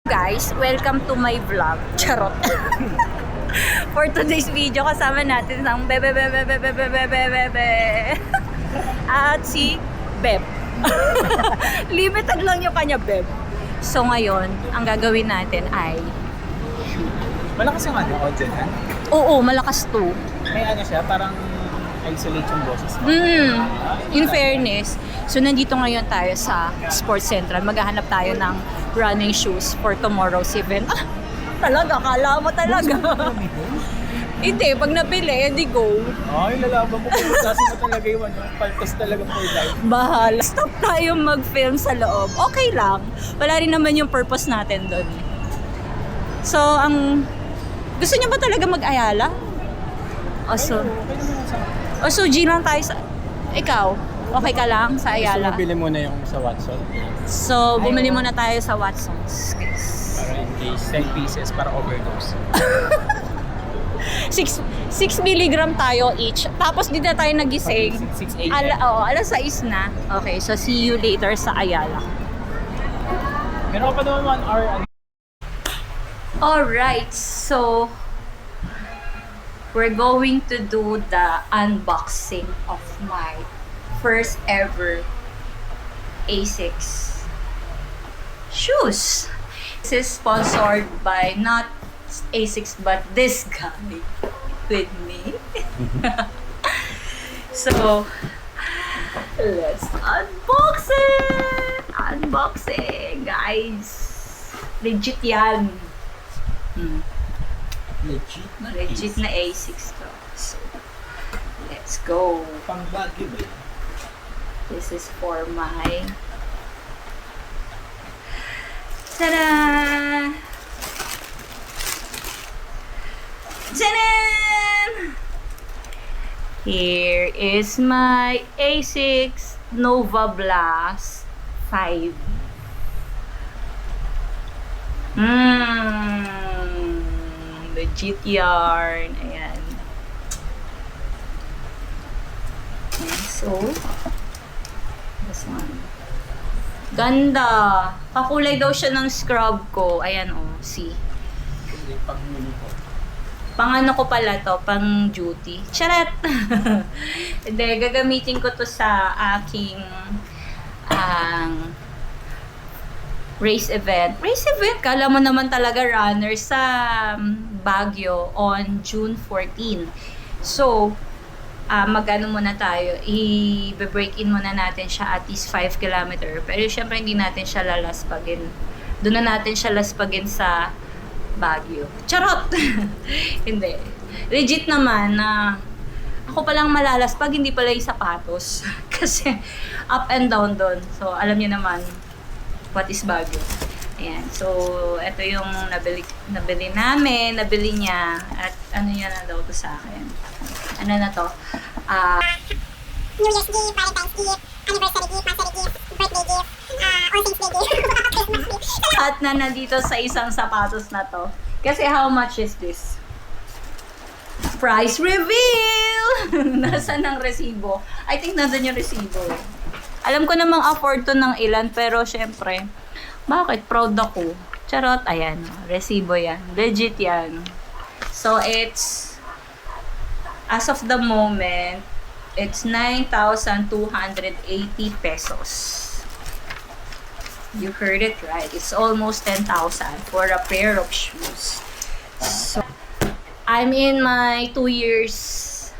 Guys, welcome to my vlog. Charot. For today's video, kasama natin ang bebe at si Beb. Limited lang yung kanya Beb. So ngayon, ang gagawin natin ay Malakas yung audio na. oo, malakas to. May siya, parang isolate yung boses. In fairness, so nandito ngayon tayo sa Sports Central. Maghahanap tayo ng running shoes for tomorrow's event. Ah, talaga, kala mo talaga. Hindi, pag nabili, edi go. Ay, lalaban mo kung sasi mo talaga yung paltos talaga for life. Bahala. Stop tayo mag-film sa loob. Okay lang. Wala rin naman yung purpose natin doon. So, gusto niyo ba talaga mag-Ayala? So, G lang tayo sa... Ikaw, okay ka lang sa Ayala? Gusto mo bili muna yung sa Watson. So, bumili muna tayo sa Watson's. Para in case 10 pieces para overdose. 6 milligram tayo each. Tapos di na tayo nagising. 6 a.m. Alas 6 na. Okay, so see you later sa Ayala. Meron ka pa naman 1 hour. Alright, so we're going to do the unboxing of my first ever Asics shoes. This is sponsored by not Asics but this guy with me. So let's unbox it! Unboxing, guys! Legit yan. Legit na Asics to. So, let's go. Pang bagyo ba yun? This is for my... Ta-da! Tadam! Here is my Asics Nova Blast 5. Legit yarn. Ayan. So, this one. Ganda. Kakulay daw siya ng scrub ko. Ayan oh, see. Hindi, pang uniform. Pang ano ko pala to, pang duty. Charat! Hindi, gagamitin ko to sa aking race event. Race event? Kala mo naman talaga runner sa Baguio on June 14. So, mag-ano muna tayo, i-break in muna natin siya at least 5 km. Pero syempre hindi natin siya lalaspagin. Doon na natin siya laspagin sa Baguio. Charot! Hindi. Legit naman na ako palang malalaspag, hindi pala yung sapatos. Kasi up and down doon. So, alam niyo naman what is Baguio. Ayan. So, ito yung nabili namin, nabili niya. At ano niya na daw to sa akin. Ano na to? New Year's gift, Valentine's gift, anniversary gift, monthsary gift, birthday gift, all things day gift, Christmas gift. Lahat na nandito sa isang sapatos na to. Kasi how much is this? Price reveal! Nasaan ang resibo? I think nandun yung resibo. Alam ko namang afford to ng ilan, pero syempre, bakit? Proud ako. Charot, ayan. Resibo yan. Legit yan. So, it's, as of the moment, it's 9,280 pesos. You heard it right. It's almost 10,000 for a pair of shoes. So, I'm in my 2 years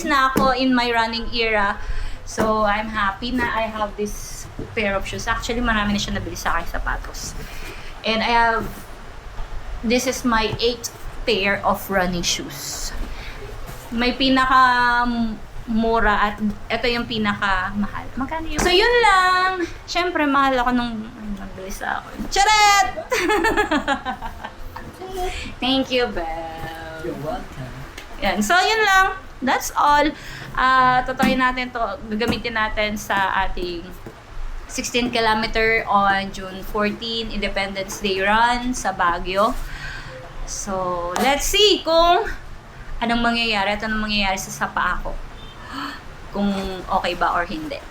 na ako in my running era. So, I'm happy na I have this pair of shoes. Actually, marami na siya nabili sa akin sapatos. And this is my 8th pair of running shoes. May pinaka mura at ito yung pinaka mahal. Magkano yun? So, yun lang. Siyempre, mahal ako nung nabili sa akin. Charet! Thank you, Belle. You're welcome. Yan. So, yun lang. That's all. Tutuloy natin to. Gagamitin natin sa ating 16 km on June 14 Independence Day run sa Baguio. So, let's see kung anong mangyayari at anong mangyayari sa sapa ako. Kung okay ba or hindi.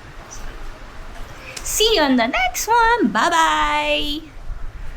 See you on the next one. Bye-bye!